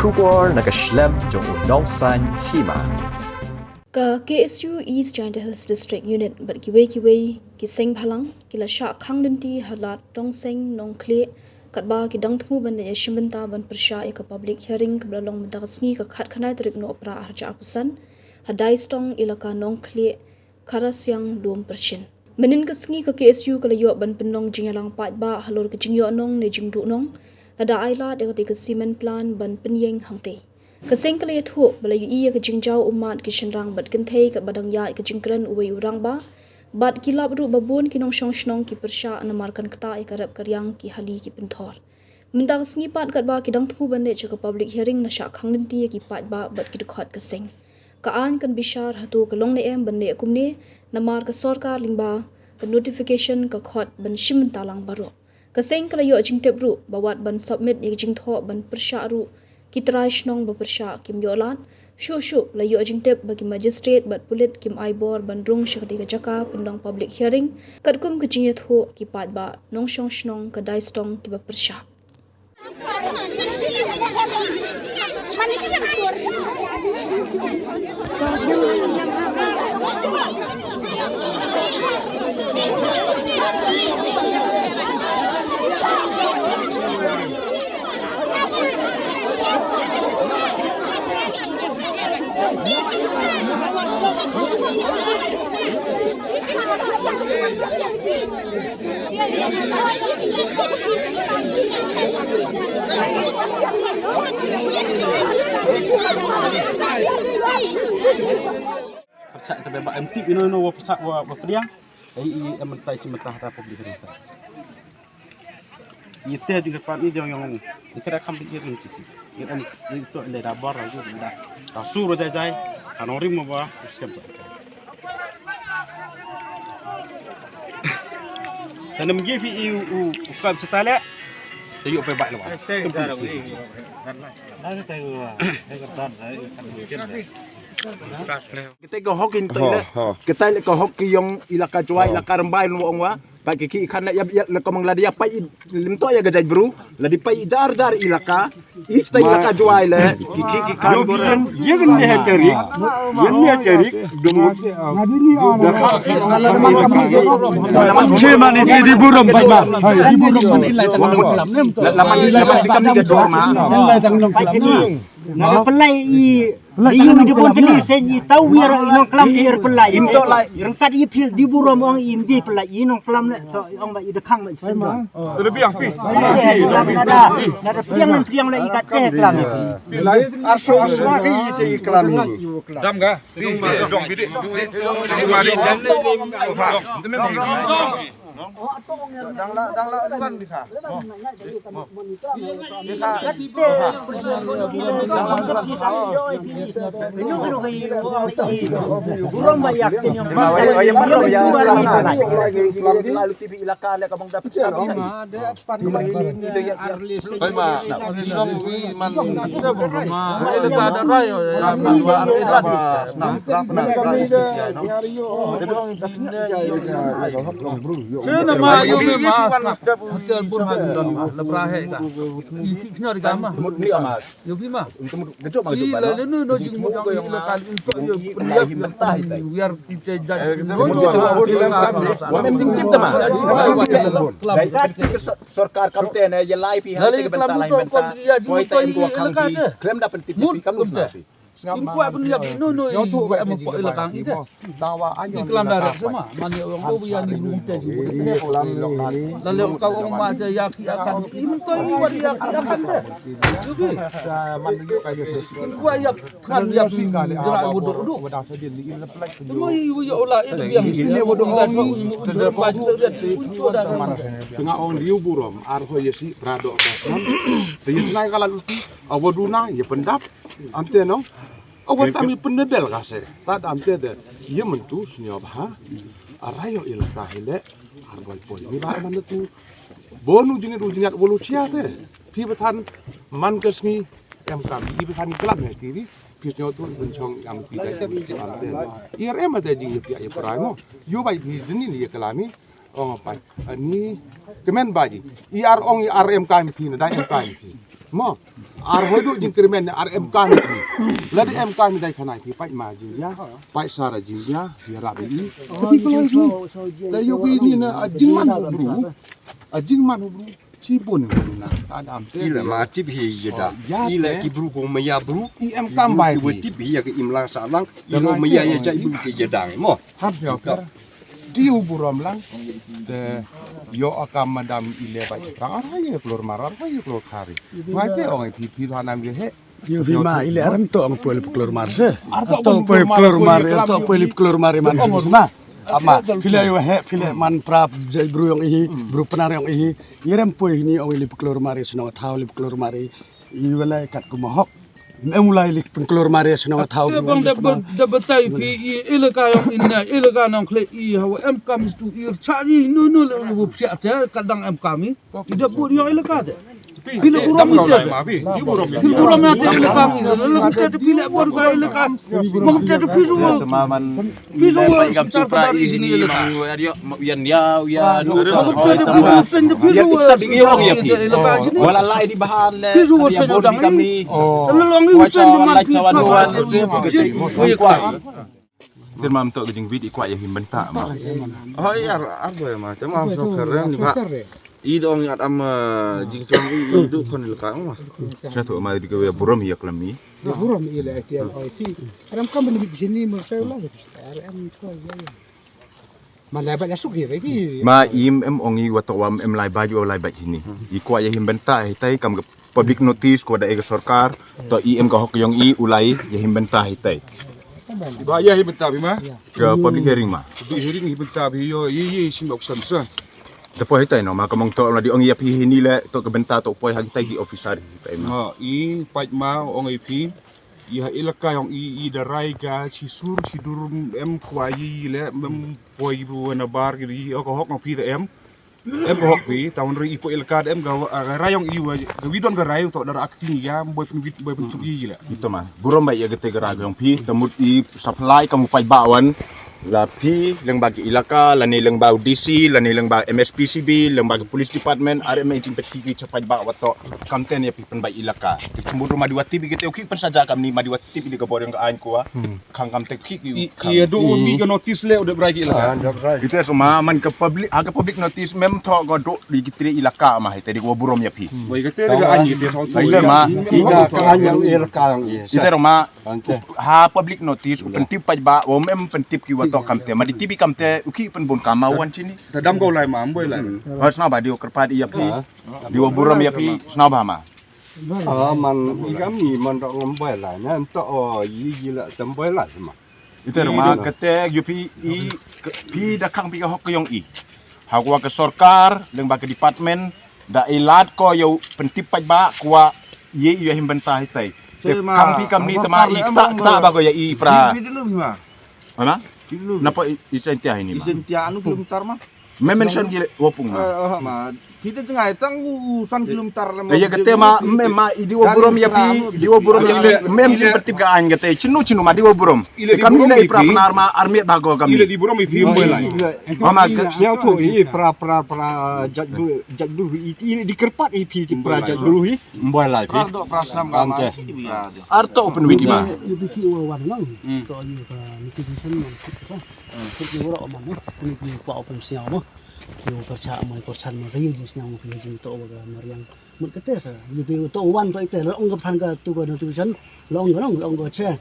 Shubor nakaslem jong unongsan hima. Ka KSU East Giant Hills District Unit bat kiwe ki seng phalang kila sha khangdinti halat tong seng nong khle katba ki dang thu ban ya shimbanta ban persha ka public hearing ka blalong menta sngi ka khat khanai trik no pra harja akusan hadai stong ilaka nong khle kharasyang lom pershin menin ka sngi ka KSU kala yo ban penong jingalang pat ba halor ka jingyo nong ne jingdu nong ada aila de ka cement plan ban penyeng hangte kaseng kala yathu bala yu iya ka jingjau umat ki shinrang bat kenthei ka badang ya ka jingkran uwei urang ba bat kilap ru babun kinong shong shnong ki persha namarkan kata e karap karyang ki hali ki pinthor minta sngi pat kat ba ki dang thu bande cha ka public hearing na sha khanglinti ki pat ba bat ki dukhat kaseng ka an kan bishar hatu ka long ne em bande kumne namar ka sarkar lingba ka notification ka khot ban shim talang baro kaseng kala yo jingtep ru bawat ban submit ye jingtho ban persha ru kitrai shnong ba persha kim yolan shu la yo jingtep bagi magistrate bat pulit kim aibor ban rung shakti ka jaka pendong public hearing katkum ka jinyat ho ki pat ba nong shong shnong ka dai stong ki ba persha Persak terbebak empty ino wa persak wa priang ai ementai sementah ta publik rita ite juga pat ni yang kira kam pikir empty itu le rabar lagi dah tasur jai kanori mo ba siap tanam gifi u kam setale tayu pe bak lawa kita go hokin to ile kita le ko hokki yung ilaka jua ilaka rembai no wa pa ki kan ya le ko mangladia pa lim to ya gajaj bru la di pa jar ilaka ista ilaka jua ile ki kan go ye gen ne hateri yen ne hateri dumut Cuma ni di buram pa ma di buram ilai tang laman di kam ni jor ma Nah, pelai iu di pun teli sen i tau wir inong klam ir pelai im to lai rengkat i phil di buram ong im ji pelai inong klam le to ong ba i de khang ba sen ma terlebih yang pi nada priang le i kat teh klam i lai aso lagi te iklan ini dam ga dong bidik mari dan dang la duan bisa Inu kiro kai buram ba yak ten yang lalu TV ilaka le kabang dapat sabi Sena ma yo me mas hotel pun hadan ma lebrahe ka. Iknya di gama. Yo bi ma. Ila le no jing mo yang ila kali untuk yo lihat mentah biar kita jadi. Sarkar kamten ya live pi hal ke bentar lain bentar. Koi ta im klaim dapat tip kam nasi. Kuat pun lihat no yang tu buat apa ila kang itu. Iklan darat semua. Mana orang tu yang di rumah tu. Lalu kau orang macam yaki akan itu iwan yaki akan tu. Jadi kuat yak kan yak jerak bodoh. Semua ibu ya Allah itu yang ini bodoh kan. Tengah orang diu buram arho yesi radok kan. Dia senai kalau luti awaduna ya pendap ante no. Awan tami penedel kase. Tak ante de. Ia mentu senyap ha. Arayo ilaka hele arbal poli. Ni ba man tu. Bonu jingat bolu cia te. Pi betan man kesni em kam pi betan kelab ne tiri. Pi senyap tu bencong am pi dai ante. Ir em ada jing pi ya pramo. Yo bai pi dini ni kelami. Oh pai. Ni kemen baji. Ir ong ir em kam pi na dai em kam pi. Mo arhoi du jing krimen RMK ni. Ladi MK ni dai khanai pi pai ma jing ya. Pai sara jing ya ya rabi. Tapi kalau ini dari yo ini na jing man bro. Jing man bro. Cibun na adam te. Ila ma tip hi jeda. Ila ki bru ko maya bru. IM kambai Ibu tip hi ya ke imlang sa lang. Ilo maya ya jai bru ke jedang mo. Har ya per. Diu buram lang. De yo akam madam ile ba prang arhaye flor marar arhaye flor khari. Wai te ong pi hanam ge he. Yo vima ile aram to ang puel klor marse. Arto puel klor mare to puel klor mare man sima. Ama pila yo he pila man prap jai bru yang ihi bru penar yang ihi irem poi ni ong ile klor mare sino thau ile klor mare I wala kat ku mohok emulai ile klor mare sino thau bang da batai pi ilaka yang inna ilaka nang kle I hawa em kami tu ir chari no bu siap te kadang em kami ida bu yang ilaka te Bila buram itu aja. Bila buram itu ilaka ni. Lalu kita tu bila buram kaya ilaka. Mau kita tu pisu. Pisu secara kadar di sini ilaka. Yan ya ya Mau kita tu pisu sen tu pisu. Sabi ngayon ya pi. Wala lai di bahan le. Pisu sen tu dang ini. Lalu orang ini sen tu mak pisu. Firman to gejing vid ikwa ya himbenta ma. Oh iya arbo ya ma. Tema so keren ni ba. I dong at am jing klang I du kon il kang ma. Sa to ma di ke buram ya klam ni. Buram ila atial IT. Aram kam ni bisini mo sa ulah. Aram ko ya. Malabat asuk ya ki. Ma im ongi watawam lai baju lai baj ini. Ikwa ya himbenta hitai kam public notice ko da ega sarkar to im ka hok yong I ulai ya himbenta hitai. Ba ya himbenta bi ma. Ke public hearing ma. Public hearing himbenta bi yo yi sinok samsa. Tepo hitai no ma kamong to di ong ya pi hini le to ke benta to poi hagi tai di officer hitai ma. Ha I pai ma ong pi I ilaka yang I darai ga cisur cidurum em kwai le mem poi bu na bar gi ko hok pi de em hok pi tahun ri ko ilaka em ga rayong I wa ga widon ga rayu to dar akti ya boy pun tu I le. Itu mah burom bai ya gete garagong pi temut I supply kamu pai bawan la pi leng bagi ilaka lani leng bau DC lani leng bau MSPCB leng bagi police department are me jing peti capai ba wato kamten ya pi pen bai ilaka cemburu madiwati bi gete oki pen saja kam ni madiwati bi de boreng ga ain ko kang kamte ki Iya do mi ga notice le udah beragi ilaka. Itu semua man ke public notice mem to go do di kitri ilaka mah tadi gua burom ya pi Boy gete ga anyi te so to. Iya mah ija kan yang ilaka yang itu rumah ha public notice pentip paj ba wo mem pentip ki wato kamte ma di tibi kamte uki pen bon kamawan sini Sadam go lai ma boy lai. harus na ba di kerpadi ya pi di buram ya pi sna ba ma man igam ni man to ngombai la na to yi la tamboi la sama itu rumah kete yupi pi da kang pi hok yong I hakwa ke sarkar leng ba ke department da ilat ko yo pentip paj ba kwa ye yo himbenta hitai kang pi kam ni tama I ta ba ko ya I pra mana napa isentia ini ma Isentia anu kilometer mah. mention gile wopung ma Ma kita cengai tang usan kilometer le. ya gete ma mema idi wo burom ya pi di wo burom ya mem seperti ga an gete cinu ma di wo burom kam ni le pra penar ma army bago kam Ile di buram I pi boy lai. mama yang tu ini pra jaddu ini dikerpat IP di pra jaddu ini mboi la pi Kalau prasam kama. arto open widi ma Yo bisi wan nang. To ni ka ni ki sen man ko. Ko ni ora man ni pa open siang mo. Yo percha mo ko san mo kayo jis nyang mo kayo jis to ga mariang. Mut kete sa. Yo bi to wan to ite ong gap than ka tu ko no tu sen. Long go che.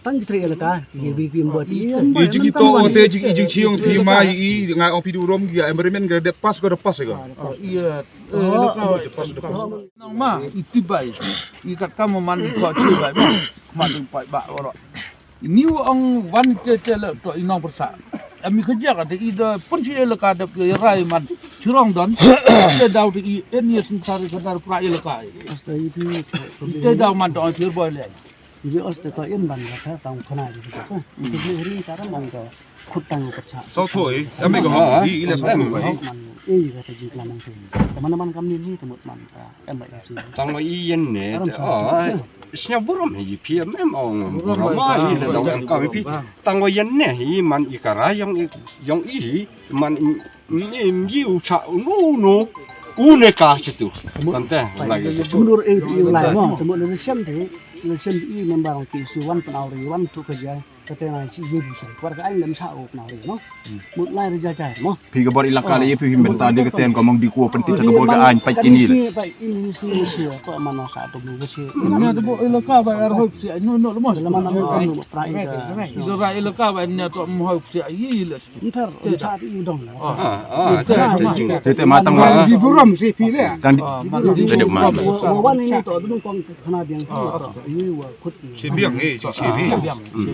Tang tri la ka ye bi mbot I jigi to o te jigi chiong pi ma I ngai on pi du rom gi embermen ga de pas ga ga. Iya, nang ma itibai. Ikat kamu mandi kau cuba, mandi pai bak orang. Ini orang wanita cela tu inang persa. Kami kerja kata ida punci elaka ada rai man curang dan kita dah di ini sencari kadar pra elaka. asta itu Kita dah man tu akhir boleh. Jadi asta to yen ban ka tang khana ji ko sa. Itu hari cara man ka khut tang percha. So thoi ame ga hok I ile so bai. Kata ji kelamang tu. Teman-teman kami ni temut man ka em baik ji. tang i yen ne snya burom hi pi mem ong burom ma hi le dong ka pi tang yen ne hi man ikara yang I man im ji u cha no Uleka situ. Tante lagi. Menurut itu lain mo, temu election di memang ke suwan penawari wan tu kerja katanya si ibu sih. Warga aing lam sao penawari no. Mut lain raja mo. Pi gabor ilaka le pi himbenta de keten ko mong di ko pentit gabor ga an pa ini. Ini si apa mana satu minggu si. Nya de bo ilaka ba ar hoip si no lemos. Lama nama prai Isra ilaka ba nya to mo hoip si yi le. ntar saat itu dong Tete matang wa. Di buram si pile. Kan dedek ma. wan ini to dum kong kana biang ini wa kut Sibiang sibi.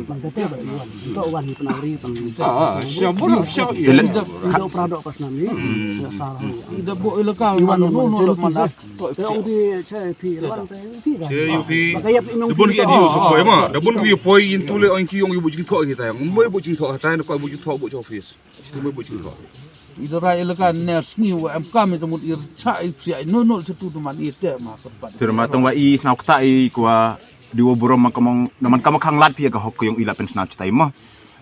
mangkate ba iwan to wan penawari Siabur siau itu produk pas nami salah Ida bo ilaka ma no lo mana to Pero di saya pi wan pi Yupi. makaya inong Debun ki adi usuk boy ma. Debun ki poi intule on ki yong ibu jing tho ki ta. Moi bu jing tho ta ko bu jing tho bu office. Situ moi bu jing tho. Ida ra ilaka ners ni wa am kam itu mut ir cha si no cetu tu man ite ma korban. Ter matang wa i snauk ta i kwa diwo burom makamong naman kamakang lat pia ka hok yung ila pensna chtai mo.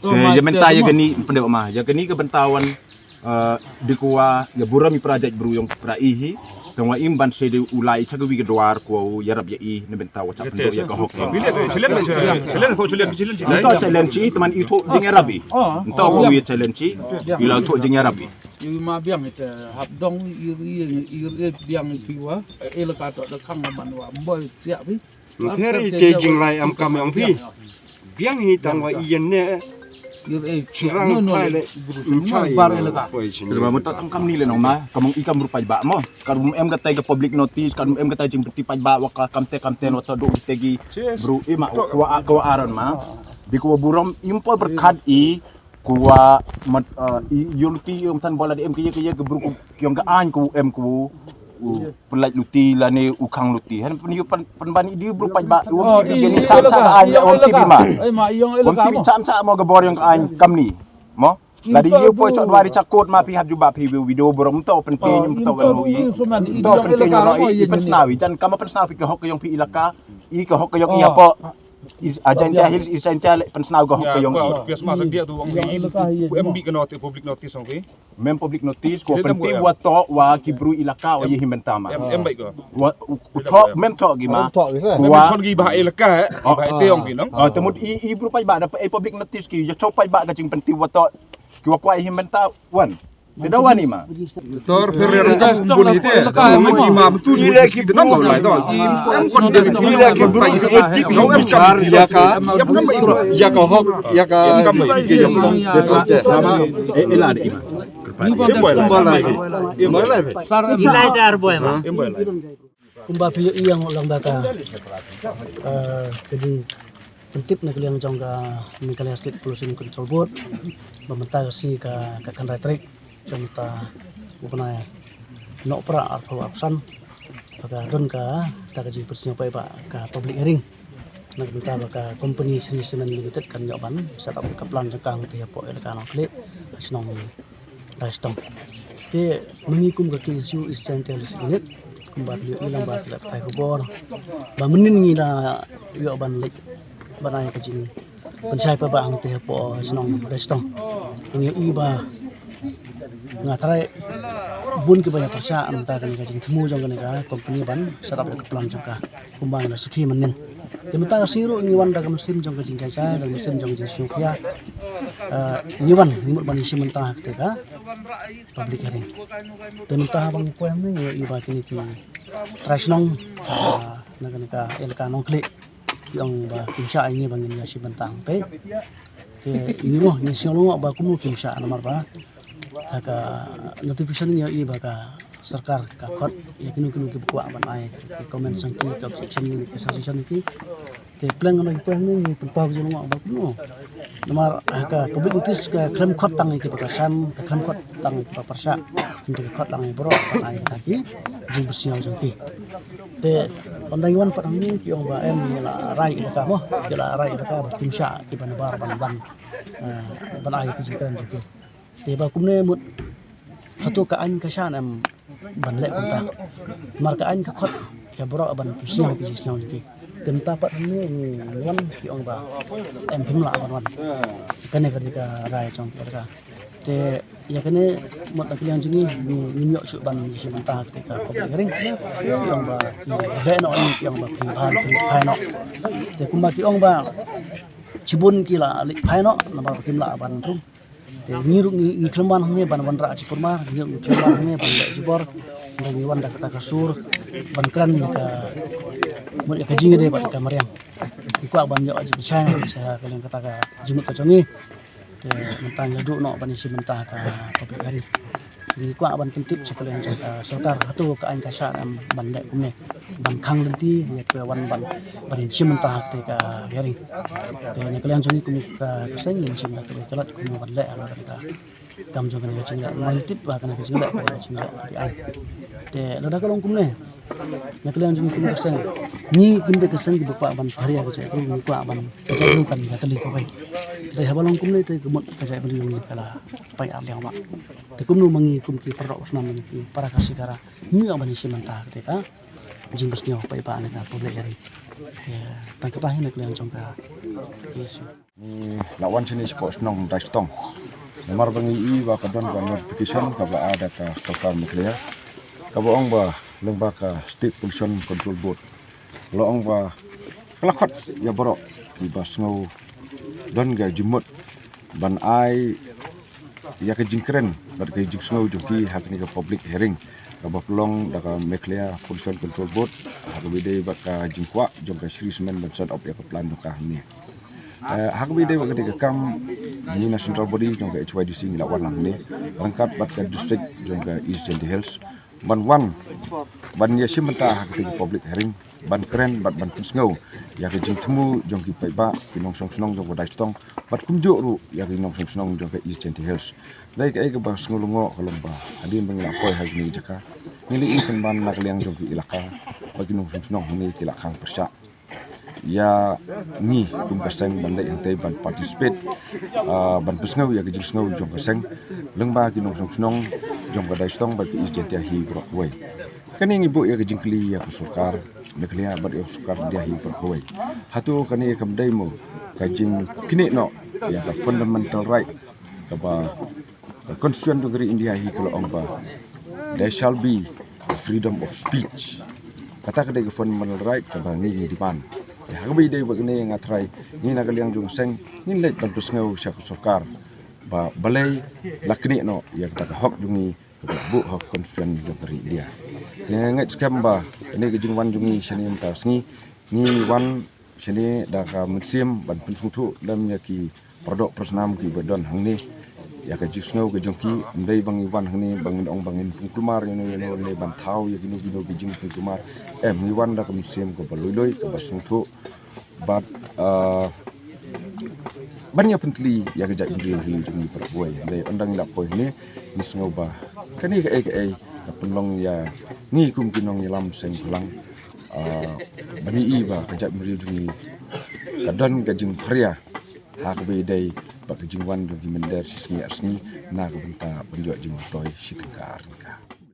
Te jementa ya gani pendek ma. Ya gani ke bentawan di kuwa ya burom i project bru yung praihi. Tengwa imban se de ulai chagawi ke doar ko yarab ya i ne bentawa cha pendek ya ka hok. Silen ko silen ci Ito challenge teman itu jeng arabi. Ento ko wi challenge ila to jeng arabi. Yu ma biang ite hab dong ir biang piwa ilaka to da kang man wa boy sia bi. Ngeri te jing lai am kam ang pi. Biang hi tang wa iyen ne Ir Sirang Thailand. bar ilaka. Terima mo tatam kam ni le no ma kamong ikam rupaj ba mo karum em gatay ka public notice karum em gatay jing peti paj ba wa ka kamte no to do tegi bro ima ko aron ma di ko burom impol berkat i kuwa mat yulki yung tan bola di em kiye ke bro yung ga an ku em ku pelaj luti lane ukang luti han penbani di bro paj ba wong ti geni cha an wong ti bima Ai ma yung wong ilaka ti mo. cha mo ga bor yung an kamni mo Ladi yu po chot wari chakot ma pi hab juba pi video borom to penting to kan ui to penting ro i pensnawi jan kama pensnawi ke hok yung pi ilaka I ke hok yung iya po is ajan jahil is ajan pensnawi ke hok yung Bias masuk dia tu ang MB ke notice public notice ang pi. mem public notice ko penting wa to wa kibru ilaka wa yi himentama M baik ko. wa to mem to gima Wa chon gi bah elaka bah te ang pi nang. temut I bru pai ba dapat public notice ki yo chop pai ba ka jing penting wa to kiwa kwa himenta wan tidak wani ma Tor perere bun ite. Magi ma betu ile ki de nang lai to. Am kon de ile ki bru dik no am char ya ka. Ya bukan ba ibro. Ya ka hok ya ka ki jam. sama ela de ima kumba piyo iyang ulang baka jadi pentip na kaliang jong ka Mikalia State Pollution Control Board mementar si ka kanrai trik jong ta upana no pra arpo absan baka don ka ta kaji persnya pa ka public hearing na minta baka company Sri Semen Limited kan jawaban set up ka plan jangkang ti po el kanong klik asnong restong te mengikum ka isu istantaneous unit kembali ilang ba kita tay kubor ba menin ni na yo ban lek banay ka jing pensay pa ba ang te po asnong restong ini iba nga try bun ke banyak persa anta kan ka jing temu jong kan company ban set up ka plan jangka kumbang na siki menin Demta siro ni wan daga mesin jong ka jingkai cha daga mesin jong jing syukya ni wan ni mut bani simenta ka public hearing demta bang ko am ni iba kini ki trasnong naga elka nong klik yang ba kimsha ini bang ni simenta pe te ini mo ni siolo ba kumu kimsha nomor ba ka notification ni iba ka सरकार का खत या किनु के बुआ बनाए कमेंट संख्या का सेक्शन में के सजेशन की ते प्लान न पे नि पा जो न अब नो नमार का पब्लिक नोटिस का क्लेम खत तंग के प्रशासन का क्लेम खत तंग के परसा untuk खत lang bro बनाए ताकि जिन bersiau jengki te pandangan padang ni ki ong ba em la rai ka mo ke la rai ka tim sha ki ban bar ban बनाए के जिkan jengki te ba kumne mut hatu ka an ka shan em ban lek kunta mar ka an ka khot ya bro ban pusing ki sisnya ki temta pat ni wan ki ong ba em phim la ban wan kane ka rai chong ka te ya kene mat nak yang jini ni nyok su ban si mentah ketika public hearing yang ba he no ni yang ba pilihan no te kumati ong ba cibun kila alik phai no namba kimla ban tum te ni kelman ne ban ra cipurma ni kelman ne ban jibor ngi wanda kata kasur ban kran ka mo ka jingi de ba ka mariam iku ban yo aji bisa saya kalian kata ka jimut ka congi te mentang laduk no ban si mentah ka public hearing ni ku ban tentip sekalian jaka sarkar atu ka an ka sya ban dek kumne ban khang lenti ya ke wan ban si mentah te ka hearing te ni kalian jongi kum ka seng ni si mentah te telat kum ban dek ala ka kam jonga ni cingla mai tip ba kana ka cingla ka cingla ti ai te lada ka long kumne na kalian jongi kum ka seng ni kumbe ka seng ki ba ban haria ka tu ni ku ban ka lu kan ka tali ko bai te habalong kumne te kumot ka jai ban ni kala pai ar liang ba te kumnu mangi kum ki perok snam ni ki para kasih kara ni ang bani si mentah te ka jing besnyo pai pa ne ka public hearing ya tangkap ahin nak kalian jongka kesu ni lawan sini sports nong dai stong nomor bangi I wa kadon wa notification ka ba ada ka stokar nuklear ka ba ong ba lengba ka state pollution control board lo ong ba kelakot ya borok di basngau don ga jumut ban ai ya ke jingkren bar ke jingsngau joki hak ni ka public hearing ka ba pelong da ka nuclear pollution control board hak bide ba ka jingkwa jong ka Sri Semen ban sort of ya ka plan ka ni hak bide ba ke kam ni national body jong ka HYDC ni lawan lang ni rangkat bat ka district jong ka East Jendi Hills ban wan ban ya simenta hak ke public hearing ban keren bat ban kusngau ya ke jing temu jong ki pai ba kinong song snong jong dai stong bat kumjo ru ya ke nong song snong jong ka East Jendi Hills dai ke ba ngulungo kolom ba adin bangila koi hal ni jaka nili ikan ban nak liang jong ki ilaka bagi nong song snong ni ki lakang persya ya ni kum kaseng ban yang tei ban participate ban pesngau ya ke jing snau jong kaseng lengba ki nong song snong jong ka dai stong ba ki East Jendi hi bro wei kani ibu ya ke jing kli ya ke sukar neklia bar ya sukar dia hi bro wei hatu kani kam dai mo ka jing kini no ya ka fundamental right ka ba constitution negeri India hi kalau ong ba there shall be freedom of speech kata kedai fundamental right ka ba ni di pan ya habi dai ba ni ngatrai ni na kaliang jung seng ni let ban pesngau syak sokar ba balai lakni no ya kata hok jungi bu hok constitution negeri India ngai skam ba ni ke jing wan jungi seni ta sngi ni wan seni da ka musim ban pensungtu lam ya ki produk persnam ki badon hangni ya ka jisngau ke jongki ndai bangi wan hangni bangin ong bangin pungkulmar no le ban thau ya gino ke jing pungkulmar mi wan da ka musim ko baloi ka basungtu but banyak pentli ya ke jai indri hi jungi perbuai ndai ondang la poi ni nisngau ba kani ka ka penlong ya ni kum kinong lam seng pulang bani I ba ka jai indri jungi kadon ka jing pria hak be dai ba ka jing wan jungi mender sisngi asni na ka benta penjuak jing toy sitengkar